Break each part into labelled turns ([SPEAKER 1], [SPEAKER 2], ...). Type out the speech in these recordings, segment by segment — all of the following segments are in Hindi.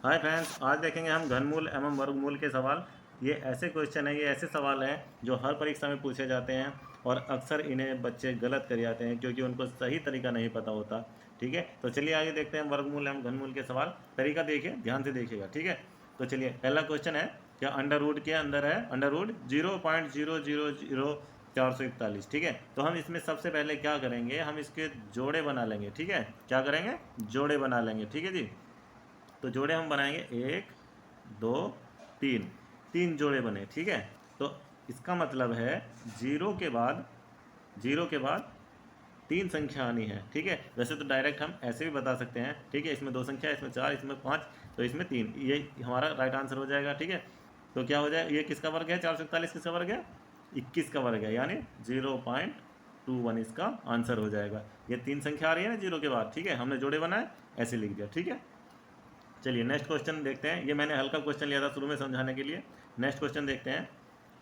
[SPEAKER 1] हाय फ्रेंड्स, आज देखेंगे हम घनमूल एवं वर्गमूल के सवाल। ये ऐसे क्वेश्चन है, ये ऐसे सवाल हैं जो हर परीक्षा में पूछे जाते हैं और अक्सर इन्हें बच्चे गलत कर जाते हैं क्योंकि उनको सही तरीका नहीं पता होता। ठीक है, तो चलिए आगे देखते हैं वर्गमूल एवं घनमूल के सवाल। तरीका देखिए, ध्यान से देखिएगा। ठीक है, तो चलिए पहला क्वेश्चन है, क्या अंडर रूट के अंदर है अंडर रूट 0.000 441। ठीक है, तो हम इसमें सबसे पहले क्या करेंगे, हम इसके जोड़े बना लेंगे। ठीक है, क्या करेंगे, जोड़े बना लेंगे। ठीक है जी, तो जोड़े हम बनाएंगे 1 2 3, 3 जोड़े बने। ठीक है, तो इसका मतलब है जीरो के बाद 3 संख्या आनी है। ठीक है, वैसे तो डायरेक्ट हम ऐसे भी बता सकते हैं। ठीक है, इसमें 2 संख्या, इसमें 4, इसमें 5, तो इसमें 3, ये हमारा राइट आंसर हो जाएगा। ठीक है, तो क्या हो जाए, ये किसका वर्ग है, 441 किसका वर्ग है, 21 का वर्ग है, यानी 0.21 इसका आंसर हो जाएगा। ये 3 संख्या आ रही है ना जीरो के बाद। ठीक है, हमने जोड़े बनाए, ऐसे लिख दिया। ठीक है, चलिए नेक्स्ट क्वेश्चन देखते हैं। ये मैंने हल्का क्वेश्चन लिया था शुरू में समझाने के लिए। नेक्स्ट क्वेश्चन देखते हैं।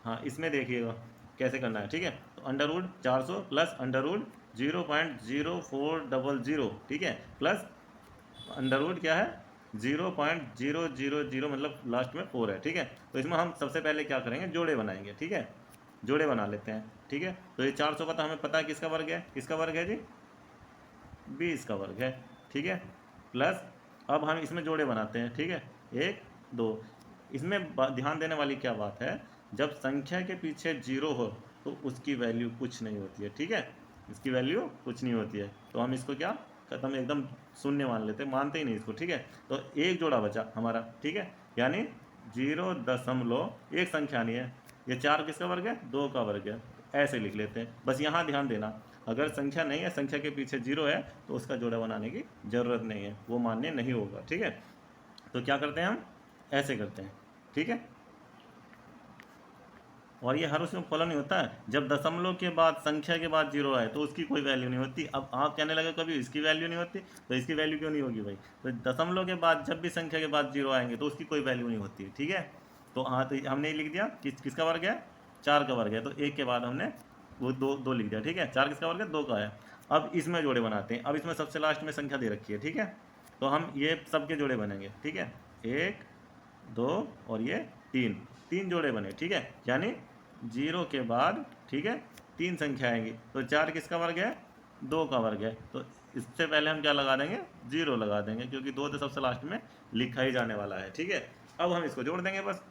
[SPEAKER 1] हाँ, इसमें देखिएगा कैसे करना है। ठीक है, तो under root 400 plus under root 0.0400। ठीक है, प्लस अंडर रूट क्या है 0.000, मतलब लास्ट में 4 है। ठीक है, तो इसमें हम सबसे पहले क्या करेंगे, जोड़े बनाएंगे। ठीक है, जोड़े बना लेते हैं। ठीक है, तो ये 400 का तो हमें पता है किसका वर्ग है, किसका वर्ग है जी, 20 का वर्ग है। ठीक है, प्लस अब हम इसमें जोड़े बनाते हैं। ठीक है, 1 2, इसमें ध्यान देने वाली क्या बात है, जब संख्या के पीछे जीरो हो तो उसकी वैल्यू कुछ नहीं होती है। ठीक है, इसकी वैल्यू कुछ नहीं होती है, तो हम इसको क्या खत्म, एकदम शून्य मान लेते हैं, मानते ही नहीं इसको। ठीक है, तो एक जोड़ा बचा हमारा। ठीक है, यानी 0.1 संख्या नहीं है, ये 4 किसका वर्ग है, 2 का वर्ग है। ऐसे लिख लेते हैं, बस यहाँ ध्यान देना, अगर संख्या नहीं है, संख्या के पीछे जीरो है, तो उसका जोड़ा बनाने की ज़रूरत नहीं है, वो मान्य नहीं होगा। ठीक है, तो क्या करते हैं हम, ऐसे करते हैं। ठीक है, और ये हर उसमें फॉलो नहीं होता है। जब दशमलव के बाद संख्या के बाद जीरो आए तो उसकी कोई वैल्यू नहीं होती। अब आप कहने लगे कभी इसकी वैल्यू नहीं होती, तो इसकी वैल्यू क्यों नहीं होगी भाई, तो दशमलव के बाद जब भी संख्या के बाद जीरो आएंगे तो उसकी कोई वैल्यू नहीं होती। ठीक है, तो हाँ, तो हमने लिख दिया किसका वर्ग है, 4 का वर्ग है, तो 1 के बाद हमने वो दो लिख दिया। ठीक है, 4 किसका वर्ग है, 2 का है। अब इसमें जोड़े बनाते हैं। अब इसमें सबसे लास्ट में संख्या दे रखी है। ठीक है, तो हम ये सबके जोड़े बनेंगे। ठीक है, 1 2 और ये 3 जोड़े बने। ठीक है, यानी 0 के बाद, ठीक है, 3 संख्या आएंगी, तो 4 किसका वर्ग है, 2 का वर्ग है, तो इससे पहले हम क्या लगा देंगे, 0 लगा देंगे, क्योंकि 2 तो सबसे लास्ट में लिखा ही जाने वाला है। ठीक है, अब हम इसको जोड़ देंगे बस,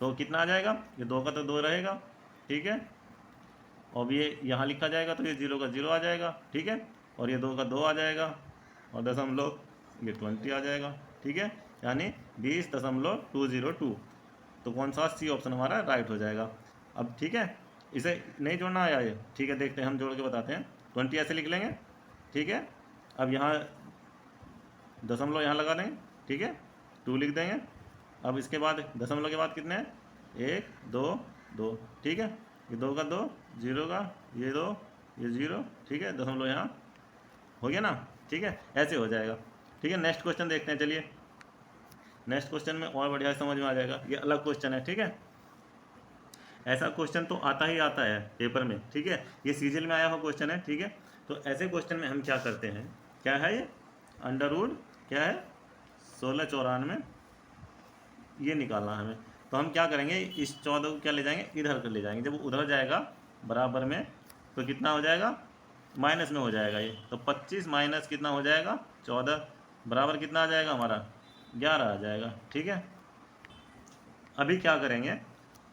[SPEAKER 1] तो कितना आ जाएगा, ये 2 का तो 2 रहेगा। ठीक है, और ये यहाँ लिखा जाएगा तो ये 0 का 0 आ जाएगा। ठीक है, और ये 2 का 2 आ जाएगा, और दशमलव ये 20 आ जाएगा। ठीक है, यानी 20.202, तो कौन सा, सी ऑप्शन हमारा राइट हो जाएगा। अब ठीक है, इसे नहीं जोड़ना आया ये। ठीक है, देखते हैं, हम जोड़ के बताते हैं। 20 ऐसे लिख लेंगे। ठीक है, अब यहाँ दशमलव यहाँ लगा देंगे। ठीक है, 2 लिख देंगे। अब इसके बाद दशमलव के बाद कितने हैं, 1 2 2। ठीक है, ये 2 का 2, 0 का ये 2, ये 0। ठीक है, दशमलव यहाँ हो गया ना। ठीक है, ऐसे हो जाएगा। ठीक है, नेक्स्ट क्वेश्चन देखते हैं। चलिए नेक्स्ट क्वेश्चन में और बढ़िया समझ में आ जाएगा, ये अलग क्वेश्चन है। ठीक है, ऐसा क्वेश्चन तो आता ही आता है पेपर में। ठीक है, ये सीजीएल में आया हुआ क्वेश्चन है। ठीक है, तो ऐसे क्वेश्चन में हम क्या करते हैं, क्या है ये, अंडर रूट क्या है 1694, ये निकालना है हमें। तो हम क्या करेंगे, इस 14 को क्या ले जाएंगे, इधर कर ले जाएंगे। जब उधर जाएगा बराबर में, तो कितना हो जाएगा, माइनस में हो जाएगा ये, तो 25 माइनस कितना हो जाएगा, 14, बराबर कितना आ जाएगा हमारा, 11 आ जाएगा। ठीक है, अभी क्या करेंगे,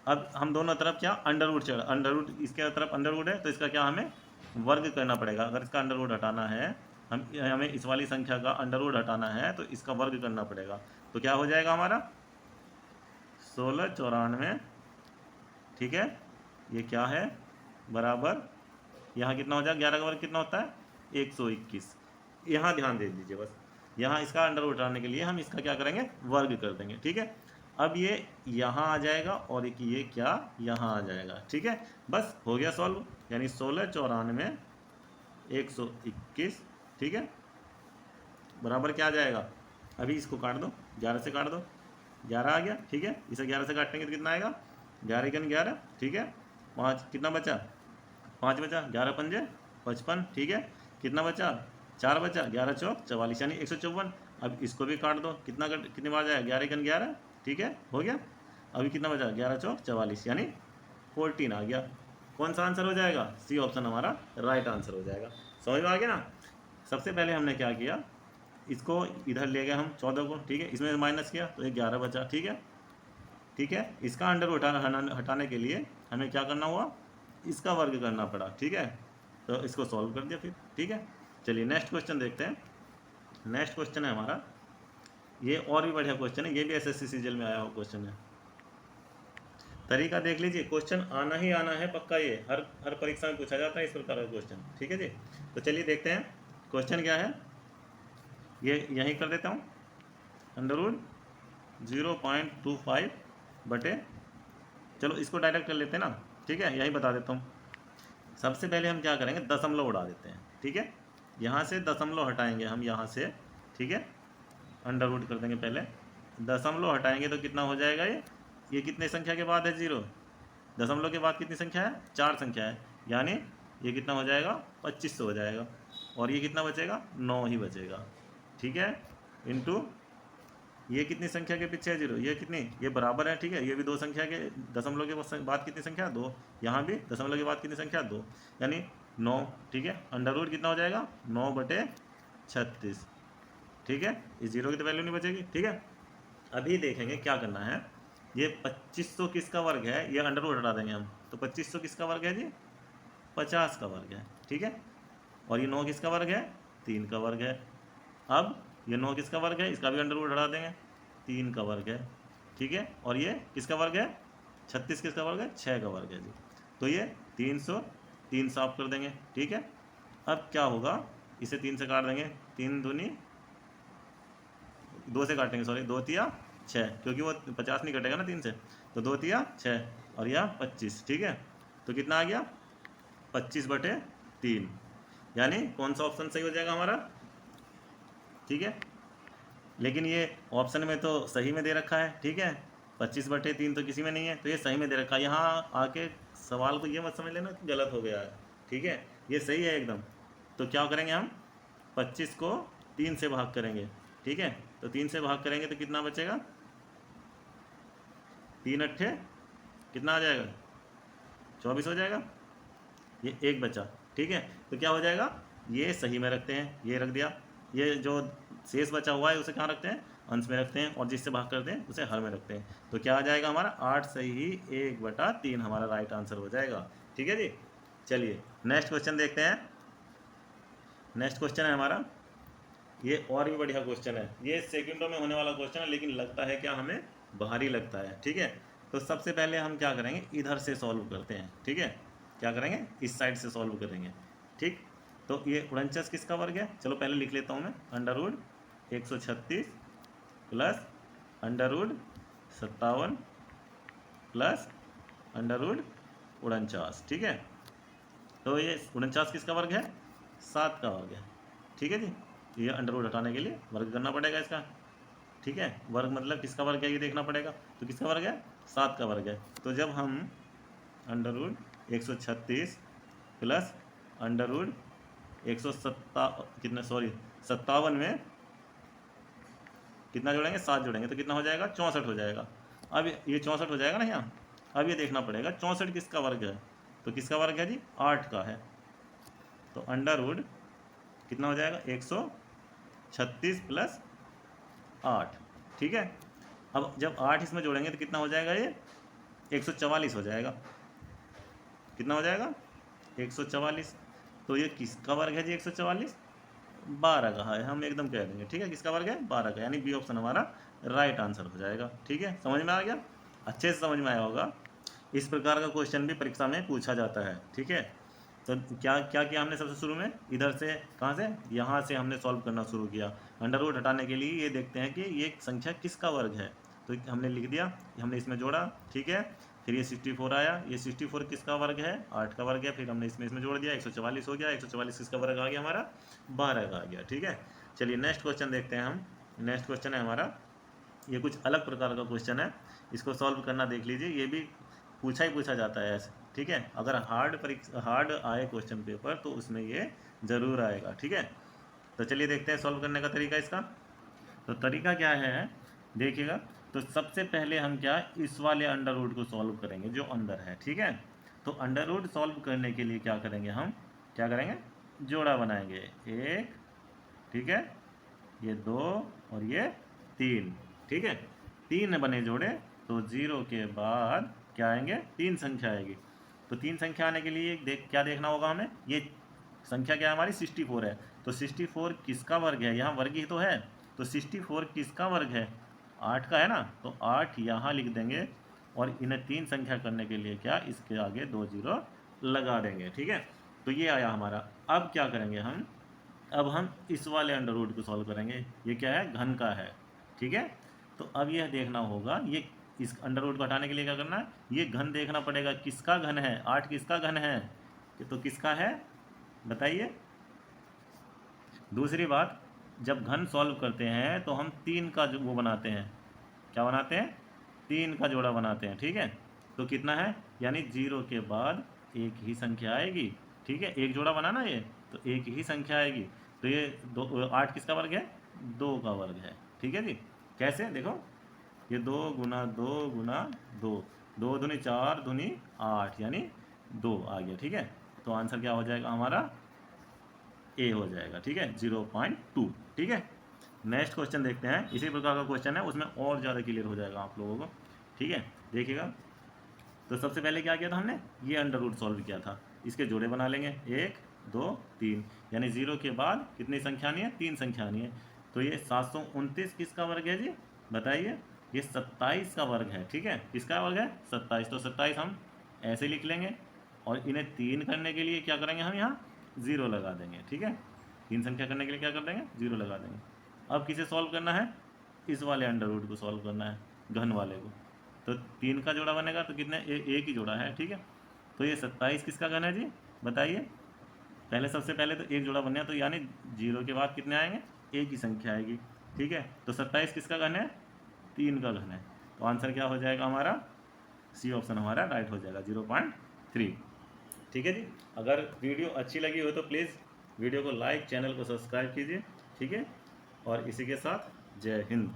[SPEAKER 1] अब हम दोनों तरफ क्या अंडर रूट चढ़, अंडर रूट इसके तरफ अंडर रूट है, तो इसका क्या हमें वर्ग करना पड़ेगा। अगर इसका अंडर रूट हटाना है, हमें इस वाली संख्या का अंडर रूट हटाना है, तो इसका वर्ग करना पड़ेगा। तो क्या हो जाएगा हमारा 1694। ठीक है, ये क्या है, बराबर, यहाँ कितना हो जाएगा, 11 का वर्ग कितना होता है, 121। यहाँ ध्यान दे दीजिए बस, यहाँ इसका अंडर रूट हटाने के लिए हम इसका क्या करेंगे, वर्ग कर देंगे। ठीक है, अब ये यहाँ आ जाएगा और एक ये क्या यहाँ आ जाएगा। ठीक है, बस हो गया सॉल्व, यानी 1694 121। ठीक है, बराबर क्या आ जाएगा, अभी इसको काट दो, 11 से काट दो, 11 आ गया। ठीक है, इसे 11 से काटेंगे तो कितना आएगा, 11 × 11। ठीक है, 5 कितना बचा, 5 बचा, 11 पंजे 55। ठीक है, कितना बचा, 4 बचा, 11 चौक 44, यानी 154। अब इसको भी काट दो, कितनी बार जाएगा, 11 ठीक है, हो गया। अभी कितना बचा, 11 चौक 44 यानी 14 आ गया। कौन सा आंसर हो जाएगा, सी ऑप्शन हमारा राइट आंसर हो जाएगा। समझ में आ गया ना। सबसे पहले हमने क्या किया, इसको इधर ले गए हम 14 को, ठीक है, इसमें माइनस किया तो ये 11 बचा, ठीक है। ठीक है, इसका अंडर हटाने के लिए हमें क्या करना हुआ, इसका वर्ग करना पड़ा, ठीक है। तो इसको सॉल्व कर दिया फिर, ठीक है। चलिए नेक्स्ट क्वेश्चन देखते हैं। नेक्स्ट क्वेश्चन है हमारा, ये और भी बढ़िया क्वेश्चन है, ये भी एसएससी सीजीएल में आया हुआ क्वेश्चन है। तरीका देख लीजिए, क्वेश्चन आना ही आना है पक्का, ये हर परीक्षा में पूछा जाता है इस प्रकार का क्वेश्चन, ठीक है जी। तो चलिए देखते हैं क्वेश्चन क्या है, ये यहीं कर देता हूँ, अंडर रूट 0.25 बटे, चलो इसको डायरेक्ट कर लेते हैं ना, ठीक है, यही बता देता हूँ। सबसे पहले हम क्या करेंगे, दशमलव उड़ा देते हैं, ठीक है। यहाँ से दशमलव हटाएंगे हम, यहाँ से, ठीक है, अंडर रूट कर देंगे पहले, दशमलव हटाएंगे तो कितना हो जाएगा, ये कितने संख्या के बाद है 0, दशमलव के बाद कितनी संख्या है, 4 संख्या है, यानी ये कितना हो जाएगा, 2500 हो जाएगा। और ये कितना बचेगा, 9 ही बचेगा, ठीक है, इनटू ये कितनी संख्या के पीछे है 0, ये कितनी, ये बराबर है, ठीक है, ये भी 2 संख्या के, दशमलव के बाद कितनी संख्या, 2, यहाँ भी दशमलव के बाद कितनी संख्या, 2, यानी 9, ठीक है। अंडर रूट कितना हो जाएगा, 9/36, ठीक है, इस 0 की तो वैल्यू नहीं बचेगी, ठीक है। अभी देखेंगे क्या करना है, ये 2500 किसका वर्ग है, ये अंडर रूट हटा देंगे हम, तो 2500 किसका वर्ग है जी, 50 का वर्ग है, ठीक है। और ये 9 किसका वर्ग है, 3 का वर्ग है। अब ये 9 किसका वर्ग है, इसका भी अंडर रूट हटा देंगे, 3 का वर्ग है, ठीक है। और ये किसका वर्ग है, 36 किसका वर्ग है, 6 का वर्ग है जी। तो ये 303 साफ कर देंगे, ठीक है। अब क्या होगा, इसे 3 से काट देंगे, 3 दूनी 2 से काटेंगे, सॉरी 2 तिया 6, क्योंकि वो 50 नहीं कटेगा ना 3 से, तो 2 तिया 6 और यह 25, ठीक है। तो कितना आ गया, 25/3, यानी कौन सा ऑप्शन सही हो जाएगा हमारा, ठीक है। लेकिन ये ऑप्शन में तो सही में दे रखा है, ठीक है, 25/3 तो किसी में नहीं है, तो ये सही में दे रखा है। यहाँ आके सवाल को ये मत समझ लेना कि गलत हो गया है, ठीक है, ये सही है एकदम। तो क्या करेंगे हम, 25 को 3 से भाग करेंगे, ठीक है। तो 3 से भाग करेंगे तो कितना बचेगा, 3 अट्ठे कितना आ जाएगा, 24 हो जाएगा, ये 1 बचा, ठीक है। तो क्या हो जाएगा, ये सही में रखते हैं, ये रख दिया, ये जो शेष बचा हुआ है उसे कहाँ रखते हैं, अंश में रखते हैं, और जिससे भाग करते हैं उसे हर में रखते हैं। तो क्या आ जाएगा हमारा 8 सही ही 1/3 हमारा राइट आंसर हो जाएगा, ठीक है जी। चलिए नेक्स्ट क्वेश्चन देखते हैं। नेक्स्ट क्वेश्चन है हमारा, ये और भी बढ़िया क्वेश्चन है, ये सेकंडों में होने वाला क्वेश्चन है, लेकिन लगता है क्या हमें, भारी लगता है, ठीक है। तो सबसे पहले हम क्या करेंगे, इधर से सॉल्व करते हैं, ठीक है। क्या करेंगे, इस साइड से सॉल्व करेंगे, ठीक। तो ये 49 किसका वर्ग है, चलो पहले लिख लेता हूँ मैं, under root 136 plus under root 57 plus under root 49, ठीक है। तो ये 49 किसका वर्ग है, 7 का वर्ग है, ठीक है जी। ये अंडर रूट हटाने के लिए वर्ग करना पड़ेगा इसका, ठीक है। वर्ग मतलब किसका वर्ग है ये देखना पड़ेगा, तो किसका वर्ग है, 7 का वर्ग है। तो जब हम under root 136 plus under root 57 में कितना जोड़ेंगे, 7 जोड़ेंगे तो कितना हो जाएगा, 64 हो जाएगा। अब ये 64 हो जाएगा ना यहाँ। अब ये देखना पड़ेगा 64 किसका वर्ग है, तो किसका वर्ग है जी, 8 का है। तो अंडर रूट कितना हो जाएगा, 136 प्लस 8, ठीक है। अब जब 8 इसमें जोड़ेंगे तो कितना हो जाएगा, ये 144 हो जाएगा। कितना हो जाएगा, 144। तो ये किसका वर्ग है जी, 144, 12 का है, हम एकदम कह देंगे, ठीक है। किसका वर्ग है, 12 का, यानी बी ऑप्शन हमारा राइट आंसर हो जाएगा, ठीक है। समझ में आ गया, अच्छे से समझ में आया होगा। इस प्रकार का क्वेश्चन भी परीक्षा में पूछा जाता है, ठीक है। तो क्या क्या किया हमने, सबसे शुरू में इधर से, कहाँ से, यहाँ से हमने सॉल्व करना शुरू किया। अंडर रूट हटाने के लिए ये देखते हैं कि ये संख्या किसका वर्ग है, तो हमने लिख दिया, हमने इसमें जोड़ा, ठीक है। फिर ये 64 आया, ये 64 किसका वर्ग है, 8 का वर्ग है। फिर हमने इसमें जोड़ दिया, 144 हो गया, 144 किसका वर्ग आ गया हमारा, 12 का आ गया, ठीक है। चलिए नेक्स्ट क्वेश्चन देखते हैं हम। नेक्स्ट क्वेश्चन है हमारा, ये कुछ अलग प्रकार का क्वेश्चन है, इसको सॉल्व करना देख लीजिए। ये भी पूछा ही पूछा जाता है ऐसे, ठीक है। अगर हार्ड आए क्वेश्चन पेपर तो उसमें ये ज़रूर आएगा, ठीक है। तो चलिए देखते हैं सॉल्व करने का तरीका इसका। तो तरीका क्या है देखिएगा। तो सबसे पहले हम क्या इस वाले अंडर रूट को सॉल्व करेंगे जो अंदर है, ठीक है। तो अंडर रूट सॉल्व करने के लिए क्या करेंगे, हम क्या करेंगे, जोड़ा बनाएंगे, एक, ठीक है, ये 2 और ये 3, ठीक है। 3 बने जोड़े तो 0 के बाद क्या आएंगे, 3 संख्या आएगी। तो 3 संख्या आने के लिए क्या देखना होगा हमें, ये संख्या क्या है हमारी 64 है। तो 64 किसका वर्ग है, यहाँ वर्ग ही तो है। तो 64 किसका वर्ग है, 8 का है ना। तो 8 यहाँ लिख देंगे और इन्हें 3 संख्या करने के लिए क्या इसके आगे 2 0 लगा देंगे, ठीक है। तो ये आया हमारा। अब क्या करेंगे हम, अब हम इस वाले अंडर रूट को सॉल्व करेंगे। ये क्या है, घन का है, ठीक है। तो अब यह देखना होगा, ये इस अंडर रूट को हटाने के लिए क्या करना है, ये घन देखना पड़ेगा किसका घन है, 8 किसका घन है, तो किसका है बताइए। दूसरी बात, जब घन सॉल्व करते हैं तो हम 3 का जो वो बनाते हैं, क्या बनाते हैं, 3 का जोड़ा बनाते हैं, ठीक है। तो कितना है, यानी 0 के बाद एक ही संख्या आएगी, ठीक है। एक जोड़ा बनाना ये, तो एक ही संख्या आएगी। तो ये 8 किसका वर्ग है, 2 का वर्ग है, ठीक है जी। कैसे देखो, ये 2 गुना 2 गुना 2, 2 दूनी 4 दूनी 8 यानी 2 आ गया, ठीक है। तो आंसर क्या हो जाएगा हमारा, ए हो जाएगा, ठीक है, 0.2, ठीक है। नेक्स्ट क्वेश्चन देखते हैं, इसी प्रकार का क्वेश्चन है, उसमें और ज़्यादा क्लियर हो जाएगा आप लोगों को, ठीक है। देखिएगा, तो सबसे पहले क्या किया था हमने, ये अंडर रूट सॉल्व किया था। इसके जोड़े बना लेंगे, 1 2 3, यानी 0 के बाद कितनी संख्या आनी है, 3 संख्या आनी है। तो ये 729 किसका वर्ग है जी बताइए, ये 27 का वर्ग है, ठीक है। किसका वर्ग है, 27। तो 27 हम ऐसे लिख लेंगे और इन्हें 3 करने के लिए क्या करेंगे, हम यहाँ 0 लगा देंगे, ठीक है। 3 संख्या करने के लिए क्या कर देंगे, 0 लगा देंगे। अब किसे सॉल्व करना है, इस वाले अंडर रूट को सॉल्व करना है, घन वाले को। तो 3 का जोड़ा बनेगा तो कितने, एक ही जोड़ा है, ठीक है। तो ये 27 किसका घन है जी बताइए। पहले सबसे पहले तो एक जोड़ा बनना, तो यानी 0 के बाद कितने आएंगे, एक ही संख्या आएगी, ठीक है। तो 27 किसका घन है, 3 का घन है। तो आंसर क्या हो जाएगा हमारा, सी ऑप्शन हमारा राइट हो जाएगा, 0.3, ठीक है जी। अगर वीडियो अच्छी लगी हो तो प्लीज़ वीडियो को लाइक, चैनल को सब्सक्राइब कीजिए, ठीक है। और इसी के साथ जय हिंद।